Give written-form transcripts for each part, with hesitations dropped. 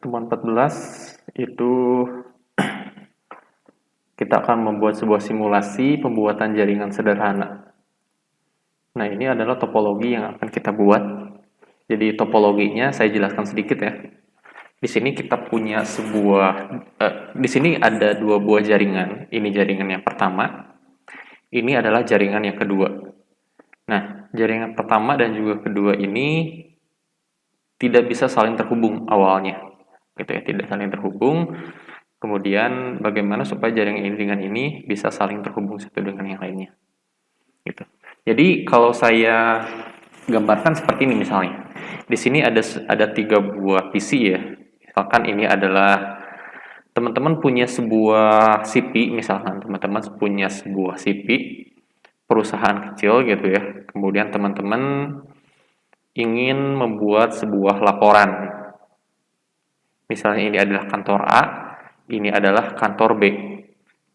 pertemuan 14 itu kita akan membuat sebuah simulasi pembuatan jaringan sederhana. Nah, ini adalah topologi yang akan kita buat. Jadi topologinya saya jelaskan sedikit ya. Di sini kita punya di sini ada dua buah jaringan. Ini jaringan yang pertama. Ini adalah jaringan yang kedua. Nah, jaringan pertama dan juga kedua ini tidak bisa saling terhubung awalnya, gitu ya, tidak saling terhubung. Kemudian bagaimana supaya jaringan ini dengan ini bisa saling terhubung satu dengan yang lainnya, gitu. Jadi kalau saya gambarkan seperti ini misalnya, di sini ada 3 buah PC ya. Misalkan ini adalah teman-teman punya sebuah CP, misalkan teman-teman punya sebuah CP perusahaan kecil gitu ya. Kemudian teman-teman ingin membuat sebuah laporan. Misalnya ini adalah kantor A, ini adalah kantor B.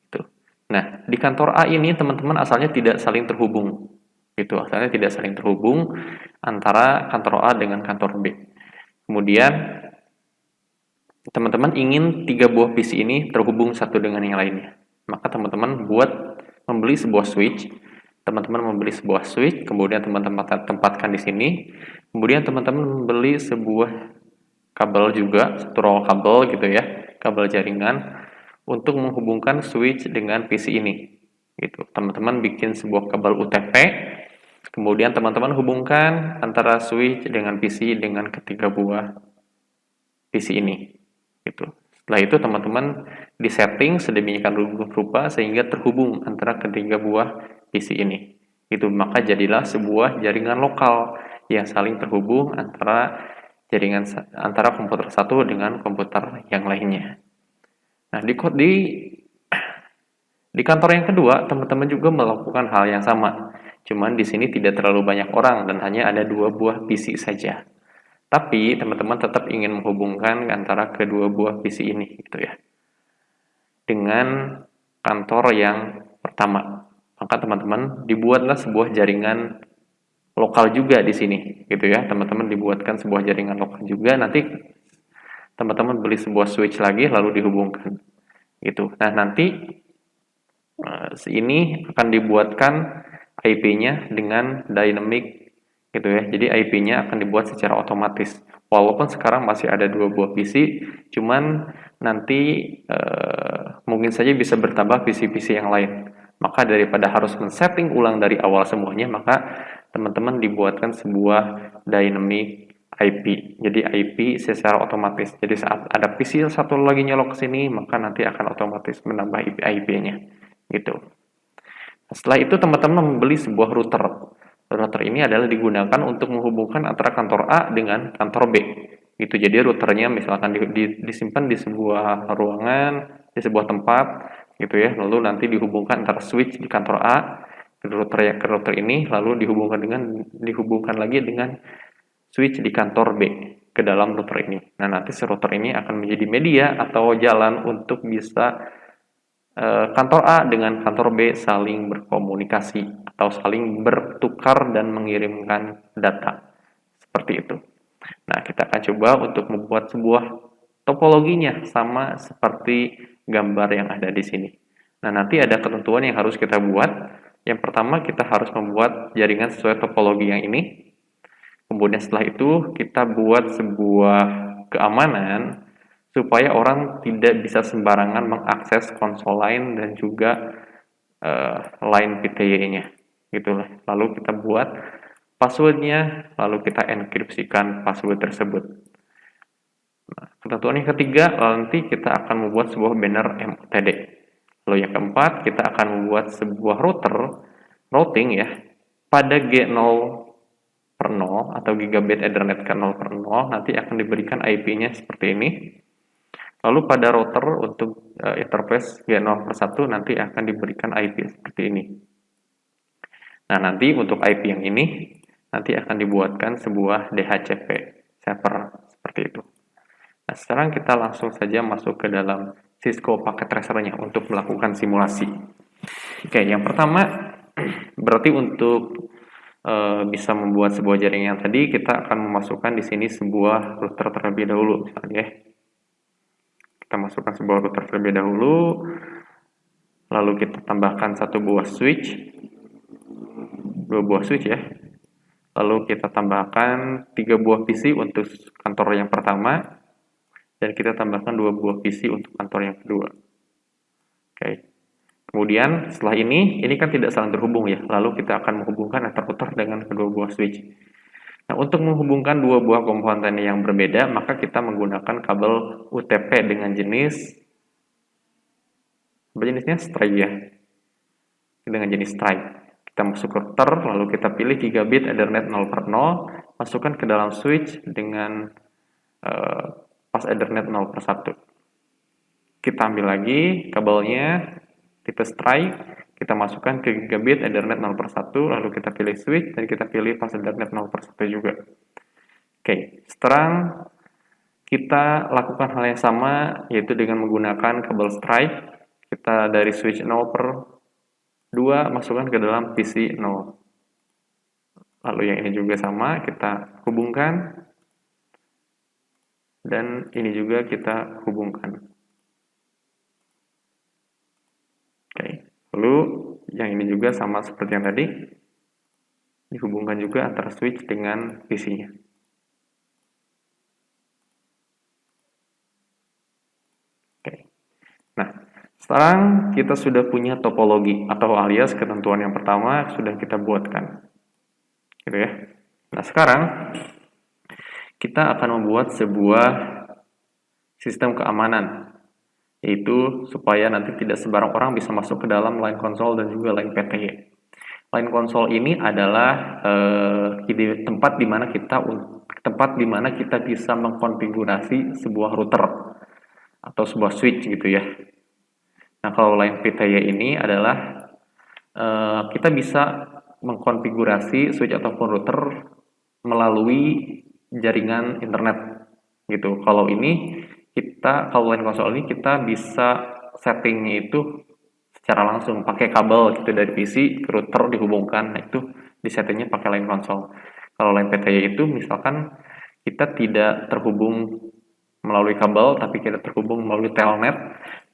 Gitu. Nah, di kantor A ini teman-teman asalnya tidak saling terhubung. Gitu, asalnya tidak saling terhubung antara kantor A dengan kantor B. Kemudian teman-teman ingin 3 buah PC ini terhubung satu dengan yang lainnya. Maka teman-teman membeli sebuah switch. Teman-teman membeli sebuah switch, kemudian teman-teman tempatkan di sini. Kemudian teman-teman membeli sebuah kabel juga, satu roll kabel gitu ya, kabel jaringan untuk menghubungkan switch dengan PC ini. Gitu. Teman-teman bikin sebuah kabel UTP, kemudian teman-teman hubungkan antara switch dengan PC dengan ketiga buah PC ini. Gitu. Setelah itu teman-teman disetting sedemikian rupa sehingga terhubung antara ketiga buah PC ini. Itu maka jadilah sebuah jaringan lokal yang saling terhubung antara komputer satu dengan komputer yang lainnya. Nah, di kantor yang kedua, teman-teman juga melakukan hal yang sama. Cuman di sini tidak terlalu banyak orang dan hanya ada 2 buah PC saja. Tapi teman-teman tetap ingin menghubungkan antara kedua buah PC ini, gitu ya, dengan kantor yang pertama. Maka teman-teman dibuatlah sebuah jaringan lokal juga di sini, gitu ya. Teman-teman dibuatkan sebuah jaringan lokal juga. Nanti teman-teman beli sebuah switch lagi lalu dihubungkan, gitu. Nah, nanti ini akan dibuatkan IP-nya dengan dynamic, gitu ya. Jadi IP-nya akan dibuat secara otomatis. Walaupun sekarang masih ada 2 buah PC, cuman nanti mungkin saja bisa bertambah PC-PC yang lain. Maka daripada harus men-setting ulang dari awal semuanya, maka teman-teman dibuatkan sebuah dynamic IP. Jadi IP secara otomatis. Jadi saat ada PC satu lagi nyolok ke sini, maka nanti akan otomatis menambah IP-nya. Gitu. Setelah itu teman-teman membeli sebuah router. Router ini adalah digunakan untuk menghubungkan antara kantor A dengan kantor B. Gitu. Jadi routernya misalkan disimpan di sebuah ruangan, di sebuah tempat, gitu ya. Lalu nanti dihubungkan antara switch di kantor A ke router ini, lalu dihubungkan lagi dengan switch di kantor B ke dalam router ini. Nah, nanti si router ini akan menjadi media atau jalan untuk bisa kantor A dengan kantor B saling berkomunikasi atau saling bertukar dan mengirimkan data. Seperti itu. Nah, kita akan coba untuk membuat sebuah topologinya sama seperti gambar yang ada di sini. Nah, nanti ada ketentuan yang harus kita buat. Yang pertama, kita harus membuat jaringan sesuai topologi yang ini. Kemudian setelah itu, kita buat sebuah keamanan supaya orang tidak bisa sembarangan mengakses konsol lain dan juga line PTY-nya. Gitulah. Lalu kita buat passwordnya, lalu kita enkripsikan password tersebut. Nah, ketentuan yang ketiga, nanti kita akan membuat sebuah banner MOTD. Lalu yang keempat, kita akan membuat sebuah routing ya, pada G0 per 0 atau gigabit Ethernet ke 0 per 0, nanti akan diberikan IP-nya seperti ini. Lalu pada router untuk interface G0 per 1 nanti akan diberikan IP seperti ini. Nah, nanti untuk IP yang ini nanti akan dibuatkan sebuah DHCP server seperti itu. Nah, sekarang kita langsung saja masuk ke dalam Cisco Packet Tracer-nya untuk melakukan simulasi. Oke, yang pertama berarti untuk bisa membuat sebuah jaringan tadi, kita akan memasukkan di sini sebuah router terlebih dahulu misalnya ya. Kita masukkan sebuah router terlebih dahulu, lalu kita tambahkan dua buah switch ya. Lalu kita tambahkan 3 buah PC untuk kantor yang pertama, dan kita tambahkan 2 buah PC untuk kantor yang kedua. Oke. Kemudian setelah ini kan tidak saling terhubung ya, lalu kita akan menghubungkan antar router dengan kedua buah switch. Nah, untuk menghubungkan dua buah komponen yang berbeda, maka kita menggunakan kabel UTP dengan jenisnya strike ya. Dengan jenis strike. Kita masuk ke router, lalu kita pilih gigabit Ethernet 0/0, masukkan ke dalam switch dengan pas Ethernet 0/1. Kita ambil lagi kabelnya tipe strike, kita masukkan ke gigabit Ethernet 0/1, lalu kita pilih switch, dan kita pilih pas Ethernet 0/1 juga. Oke, sekarang kita lakukan hal yang sama, yaitu dengan menggunakan kabel strike. Kita dari switch 0/2 masukkan ke dalam PC 0. Lalu yang ini juga sama, kita hubungkan. Dan ini juga kita hubungkan. Oke, lalu yang ini juga sama seperti yang tadi. Dihubungkan juga antara switch dengan PC-nya. Oke. Nah, sekarang kita sudah punya topologi atau alias ketentuan yang pertama sudah kita buatkan. Gitu ya. Nah, sekarang kita akan membuat sebuah sistem keamanan, yaitu supaya nanti tidak sembarang orang bisa masuk ke dalam line console dan juga line PTY. Line console ini adalah tempat di mana kita bisa mengkonfigurasi sebuah router atau sebuah switch gitu ya. Nah, kalau line PTY ini adalah kita bisa mengkonfigurasi switch ataupun router melalui jaringan internet gitu. Kalau line console ini kita bisa settingnya itu secara langsung pakai kabel gitu dari PC ke router dihubungkan. Nah, itu disettingnya pakai line console. Kalau line PTY itu misalkan kita tidak terhubung melalui kabel tapi kita terhubung melalui telnet.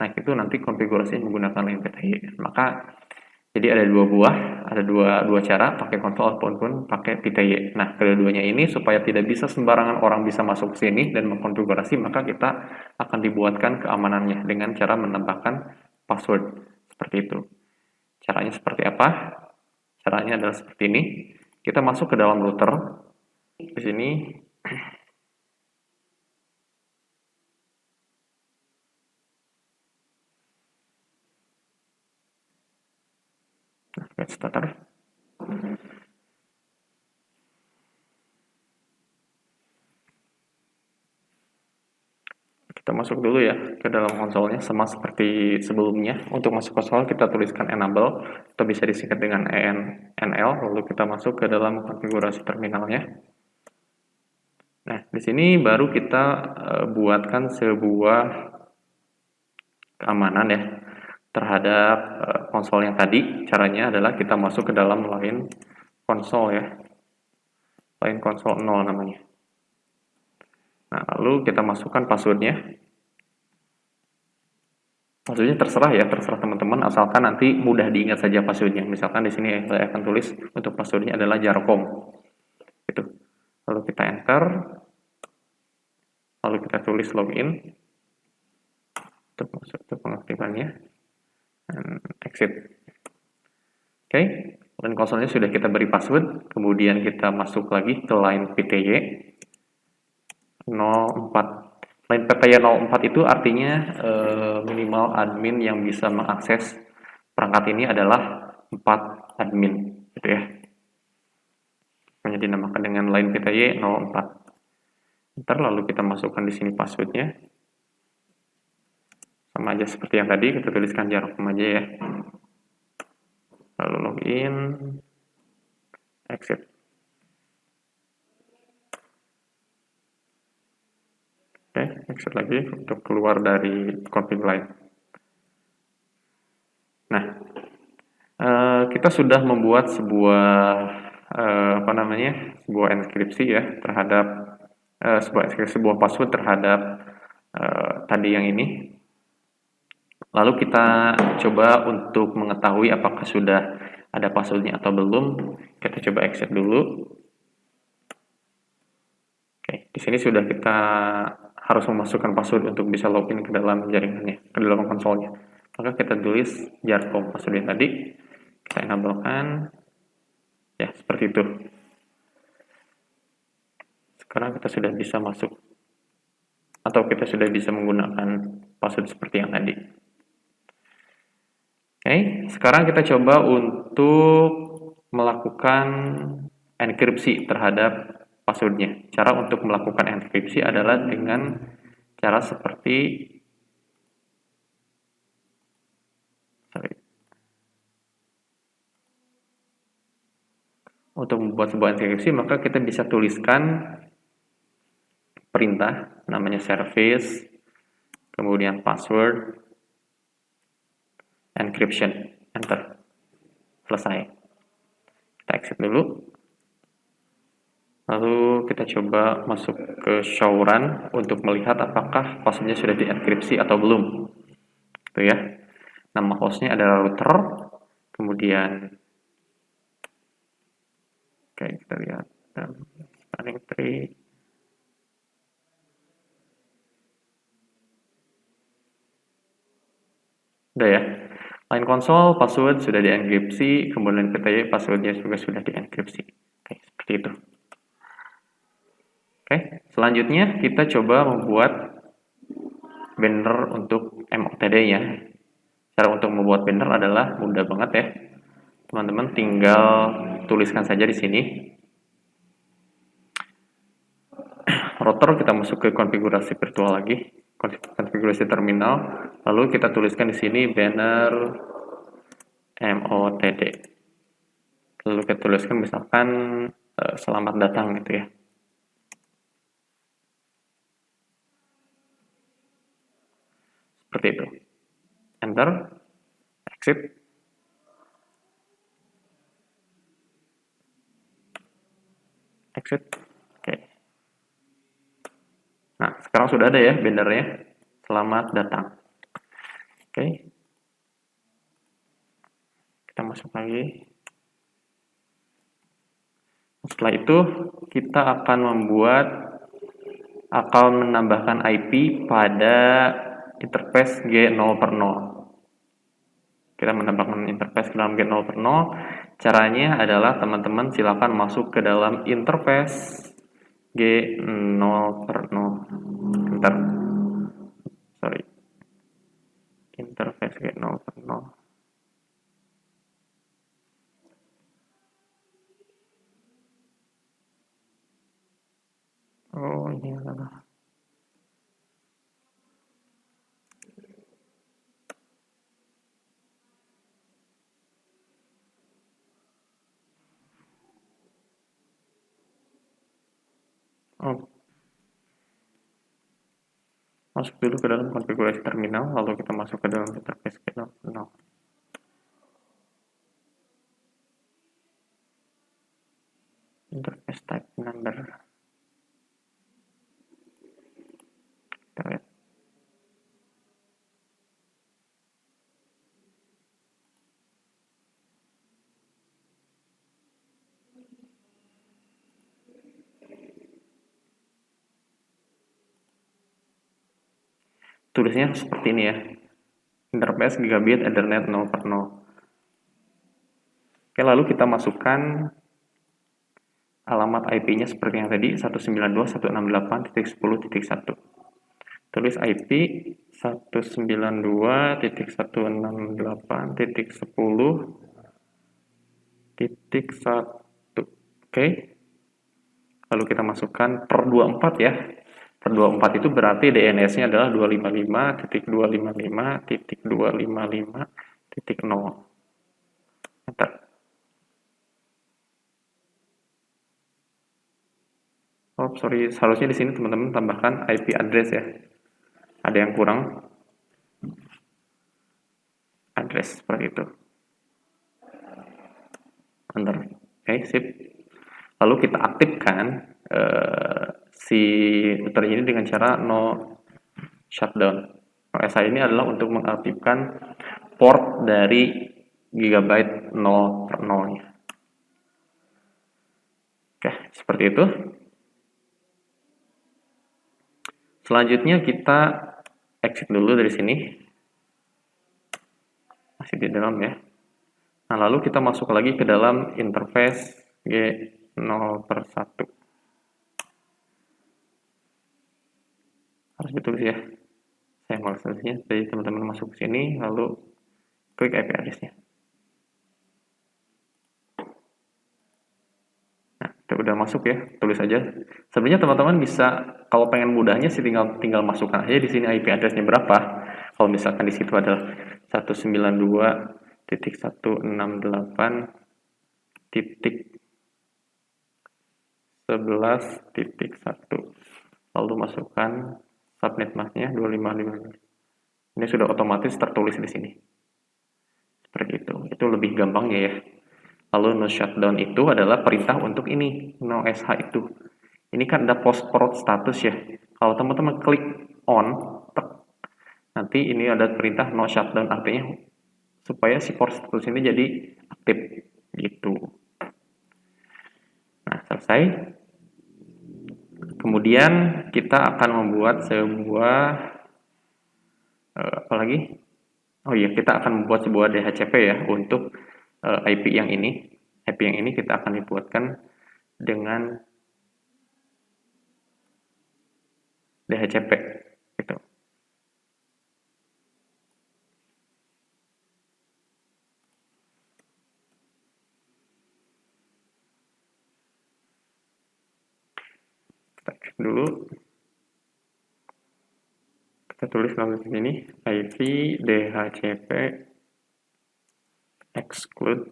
Nah, itu nanti konfigurasi menggunakan line PTY. Maka jadi ada dua cara, pakai konsol ataupun pakai PTY. Nah, kedua-duanya ini supaya tidak bisa sembarangan orang bisa masuk ke sini dan mengkonfigurasi, maka kita akan dibuatkan keamanannya dengan cara menambahkan password seperti itu. Caranya seperti apa? Caranya adalah seperti ini. Kita masuk ke dalam router. Di sini get starter. Kita masuk dulu ya ke dalam konsolnya, sama seperti sebelumnya. Untuk masuk konsol kita tuliskan enable atau bisa disingkat dengan enl, lalu kita masuk ke dalam konfigurasi terminalnya. Nah, di sini baru kita buatkan sebuah keamanan ya terhadap konsol yang tadi. Caranya adalah kita masuk ke dalam line konsol ya, line konsol 0 namanya. Nah, lalu kita masukkan passwordnya. Passwordnya terserah teman-teman, asalkan nanti mudah diingat saja passwordnya. Misalkan di sini saya akan tulis untuk passwordnya adalah jarcom. Gitu. Lalu kita enter, lalu kita tulis login untuk masuk ke pengaktifannya, dan exit. Oke, line konsolnya sudah kita beri password, kemudian kita masuk lagi ke line PTY 04. Line PTY 04 itu artinya minimal admin yang bisa mengakses perangkat ini adalah 4 admin, gitu ya. Makanya dinamakan dengan line PTY 04. Ntar lalu kita masukkan di sini passwordnya, sama aja seperti yang tadi, kita tuliskan jarcom aja ya. Lalu login, exit. Oke, exit lagi untuk keluar dari config line. Nah, kita sudah membuat sebuah sebuah enkripsi ya terhadap sebuah password terhadap tadi yang ini. Lalu kita coba untuk mengetahui apakah sudah ada passwordnya atau belum. Kita coba exit dulu. Oke, di sini sudah kita harus memasukkan password untuk bisa login ke dalam jaringannya, ke dalam konsolnya. Maka kita tulis jarcom passwordnya tadi, kita enablekan, ya seperti itu. Sekarang kita sudah bisa masuk, atau kita sudah bisa menggunakan password seperti yang tadi. Oke, sekarang kita coba untuk melakukan enkripsi terhadap passwordnya. Cara untuk melakukan enkripsi adalah dengan cara seperti untuk membuat sebuah enkripsi, maka kita bisa tuliskan perintah namanya service, kemudian password, encryption, enter, selesai. Kita exit dulu. Lalu kita coba masuk ke show run untuk melihat apakah hostnya sudah dienkripsi atau belum. Itu ya. Nama hostnya adalah router. Kemudian, oke kita lihat spanning tree. Udah ya. Line console password sudah dienkripsi, kemudian PTY passwordnya juga sudah dienkripsi. Oke, seperti itu. Oke, selanjutnya kita coba membuat banner untuk MOTD-nya. Cara untuk membuat banner adalah mudah banget ya. Teman-teman tinggal tuliskan saja di sini. Router kita masuk ke konfigurasi virtual lagi, konfigurasi terminal. Lalu kita tuliskan di sini banner MOTD. Lalu kita tuliskan misalkan selamat datang gitu ya. Seperti itu. Enter, exit. Exit. Oke. Nah, sekarang sudah ada ya bannernya. Selamat datang. Oke. Kita masuk lagi. Setelah itu, kita akan menambahkan IP pada interface G0/0. Kita menambahkan interface ke dalam G0/0. Caranya adalah teman-teman silakan masuk ke dalam interface G0/0. Interface G0/0. Oh, ini adalah masuk dulu ke dalam konfigurasi terminal, lalu kita masuk ke dalam interface G0/0. Interface type number. Kita lihat. Tulisnya seperti ini ya. Interface gigabit Ethernet 0/0. Oke, lalu kita masukkan alamat IP-nya seperti yang tadi, 192.168.10.1. Tulis IP 192.168.10.1. Oke. Lalu kita masukkan per 24 ya. Per 24 itu berarti DNS-nya adalah 255.255.255.0. Enter. Oh, sorry, seharusnya di sini teman-teman tambahkan IP address ya. Ada yang kurang. Address seperti itu. Enter. Oke, sip. Lalu kita aktifkan si router ini dengan cara no shutdown. OSH ini adalah untuk mengaktifkan port dari gigabyte 0 per 0-nya. Oke, seperti itu. Selanjutnya kita exit dulu dari sini. Masih di dalam ya. Nah, lalu kita masuk lagi ke dalam interface G0 per 1. Harus ditulis ya. Saya malas tulisnya. Jadi teman-teman masuk ke sini, lalu klik IP address-nya. Nah, itu udah masuk ya, tulis aja. Sebenarnya teman-teman bisa, kalau pengen mudahnya sih tinggal masukkan aja di sini IP address-nya berapa. Kalau misalkan di situ adalah 192.168.11.1, lalu masukkan subnet masknya 255. Ini sudah otomatis tertulis di sini. Seperti itu. Itu lebih gampangnya ya. Lalu no shutdown itu adalah perintah untuk ini, no SH itu. Ini kan ada post port status ya. Kalau teman-teman klik on, nanti ini ada perintah no shutdown, artinya supaya si port status ini jadi aktif gitu. Nah, selesai. Kemudian kita akan membuat sebuah apa lagi? Oh iya, kita akan membuat sebuah DHCP ya untuk IP yang ini. IP yang ini kita akan dibuatkan dengan DHCP gitu. Kita cek dulu. Kita tulis langsung di sini IP DHCP exclude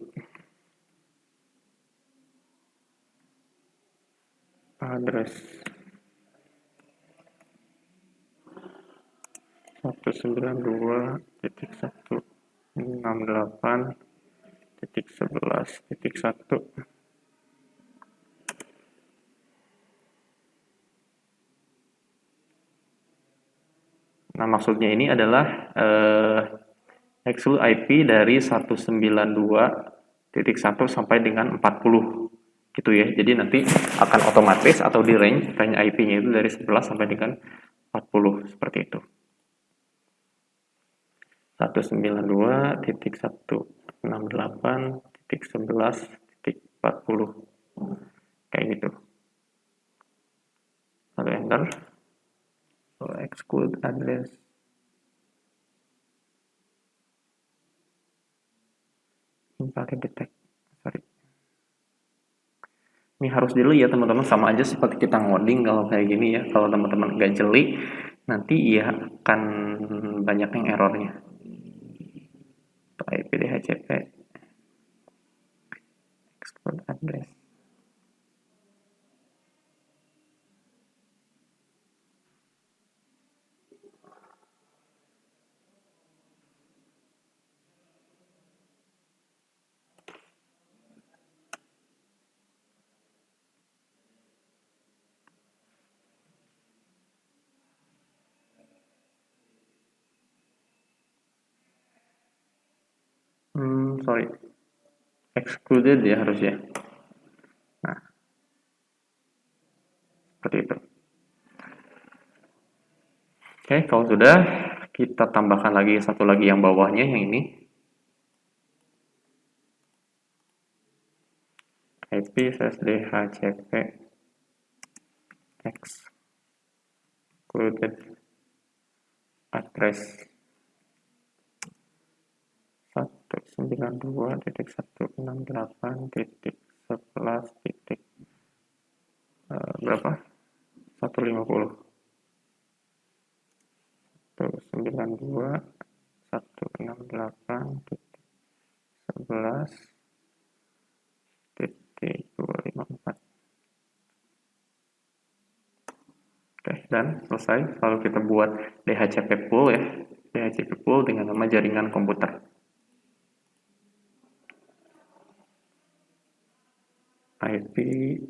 address 192.168.11.1. Nah, maksudnya ini adalah exclude IP dari 192.1 sampai dengan 40 gitu ya. Jadi nanti akan otomatis atau di range IP-nya itu dari 11 sampai dengan 40 seperti itu. 192.168.11.40 kayak gitu. Lalu enter. So, exclude address. Ini pakai detect. Sorry. Ini harus jeli ya teman-teman, sama aja seperti kita ngoding kalau kayak gini ya. Kalau teman-teman nggak jeli, nanti ya akan banyak yang errornya. IP DHCP exclude address. Sorry, excluded ya harusnya. Nah, seperti itu. Oke, kalau sudah, kita tambahkan lagi satu lagi yang bawahnya, yang ini. IP DHCP excluded address 192.168.11. Berapa? 150. 192.168.11.254. Oke, dan selesai. Lalu kita buat DHCP pool ya. DHCP pool dengan nama jaringan komputer. IP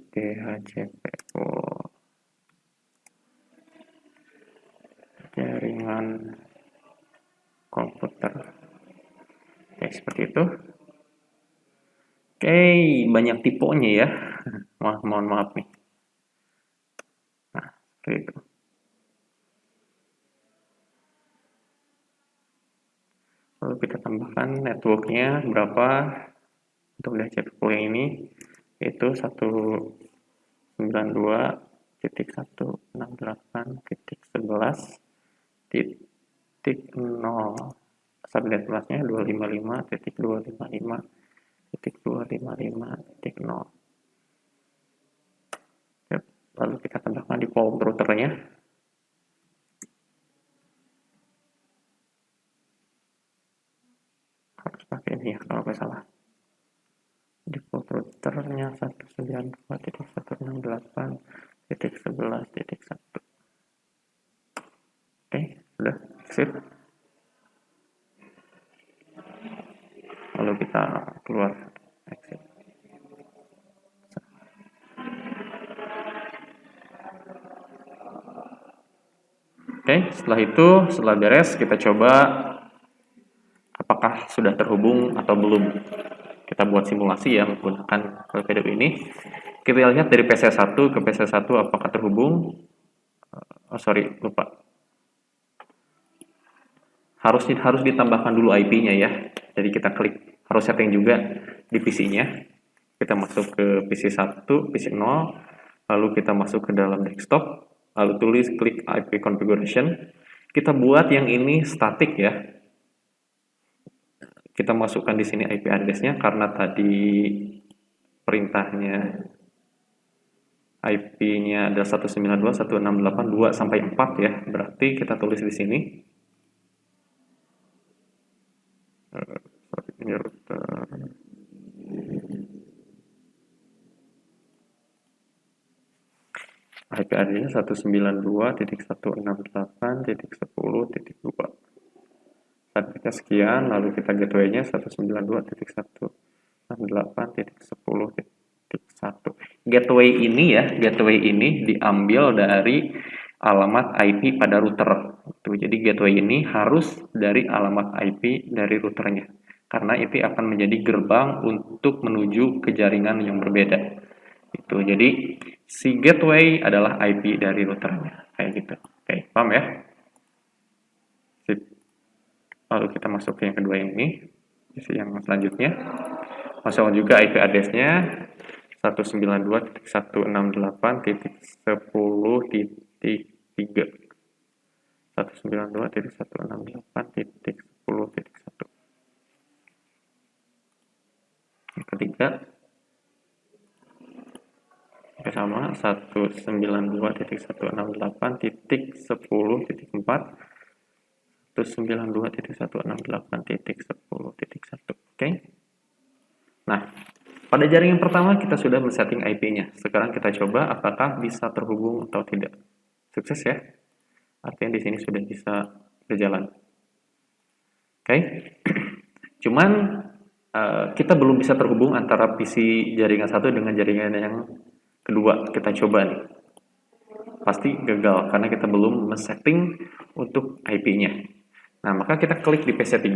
DHCP pool. Jaringan dengan komputer. Oke, seperti itu. Oke, banyak tipenya ya. Mohon maaf nih. Nah, seperti itu. Lalu kita tambahkan networknya berapa untuk DHCP yang ini, yaitu 192.168.11.0. Subnet masnya 255.255.255.0. Lalu kita tambahkan di default routernya. Harus pakai ini ya kalau nggak salah. Default routernya 192.168.11.1. Oke, sudah exit. Lalu kita keluar exit. Oke, setelah beres kita coba apakah sudah terhubung atau belum. Kita buat simulasi ya menggunakan video ini. Kita lihat dari PC1 ke PC1 apakah terhubung. Lupa. Harus ditambahkan dulu IP-nya ya. Jadi kita klik, harus setting juga di PC-nya. Kita masuk ke PC1, PC0, lalu kita masuk ke dalam desktop, lalu tulis klik IP configuration. Kita buat yang ini static ya. Kita masukkan di sini IP address-nya karena tadi perintahnya IP-nya ada 192.168.2 sampai 4 ya. Berarti kita tulis di sini. IP address-nya 192.168.10.2. Subnetnya sekian, lalu kita gateway-nya 192.168.10.1. Gateway ini diambil dari alamat IP pada router. Jadi gateway ini harus dari alamat IP dari routernya. Karena itu akan menjadi gerbang untuk menuju ke jaringan yang berbeda. Jadi si gateway adalah IP dari routernya. Kayak gitu. Oke, paham ya? Lalu kita masuk ke yang kedua ini, yang selanjutnya. Masuk juga IP address-nya 192.168.10.3. 192.168.10.1. Yang ketiga sama 192.168.10.4. 192.168.10.1. Oke. Nah, pada jaringan pertama kita sudah men-setting IP-nya. Sekarang kita coba apakah bisa terhubung atau tidak. Sukses ya. Artinya di sini sudah bisa berjalan. Oke. Cuman kita belum bisa terhubung antara PC jaringan satu dengan jaringan yang kedua. Kita coba nih. Pasti gagal karena kita belum men-setting untuk IP-nya. Nah, maka kita klik di PC3,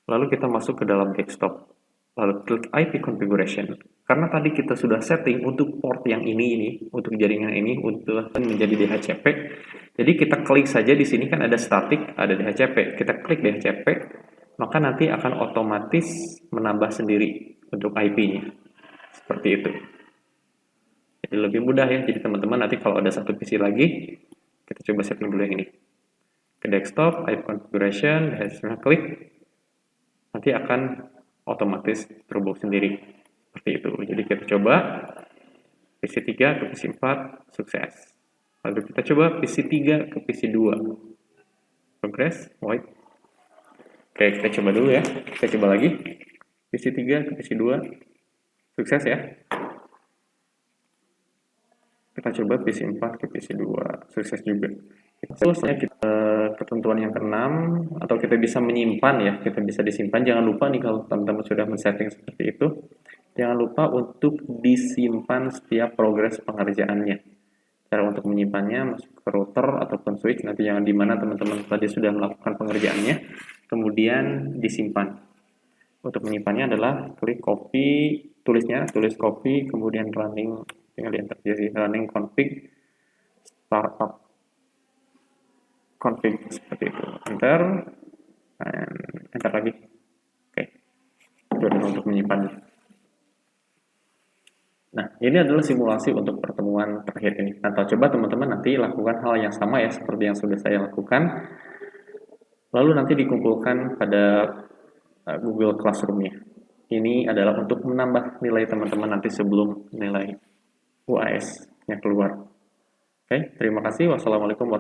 lalu kita masuk ke dalam desktop, lalu klik IP configuration. Karena tadi kita sudah setting untuk port yang ini, untuk jaringan ini, untuk menjadi DHCP. Jadi kita klik saja di sini kan ada static, ada DHCP. Kita klik DHCP, maka nanti akan otomatis menambah sendiri untuk IP-nya. Seperti itu. Jadi lebih mudah ya. Jadi teman-teman nanti kalau ada satu PC lagi, kita coba setting dulu yang ini. Ke desktop, IP configuration, klik, nanti akan otomatis terhubung sendiri. Seperti itu. Jadi kita coba PC3 ke PC4, sukses. Lalu kita coba PC3 ke PC2. Progress, white. Oke, kita coba dulu ya. Kita coba lagi. PC3 ke PC2, sukses ya. Kita coba PC4 ke PC2, sukses juga. Selanjutnya kita ketentuan yang ke-6, atau kita bisa menyimpan ya, kita bisa disimpan. Jangan lupa nih kalau teman-teman sudah men-setting seperti itu, jangan lupa untuk disimpan setiap progres pengerjaannya. Cara untuk menyimpannya, masuk ke router ataupun switch, nanti yang di mana teman-teman tadi sudah melakukan pengerjaannya, kemudian disimpan. Untuk menyimpannya adalah tulis copy, kemudian running, tinggal di enter aja sih, running config, startup config, seperti itu. Enter, dan enter lagi. Oke, itu adalah untuk menyimpannya. Nah, ini adalah simulasi untuk pertemuan terakhir ini. Nah, coba teman-teman nanti lakukan hal yang sama ya, seperti yang sudah saya lakukan. Lalu nanti dikumpulkan pada Google Classroom-nya. Ini adalah untuk menambah nilai teman-teman nanti sebelum nilai UAS-nya keluar. Oke, terima kasih. Wassalamualaikum warahmatullahi wabarakatuh.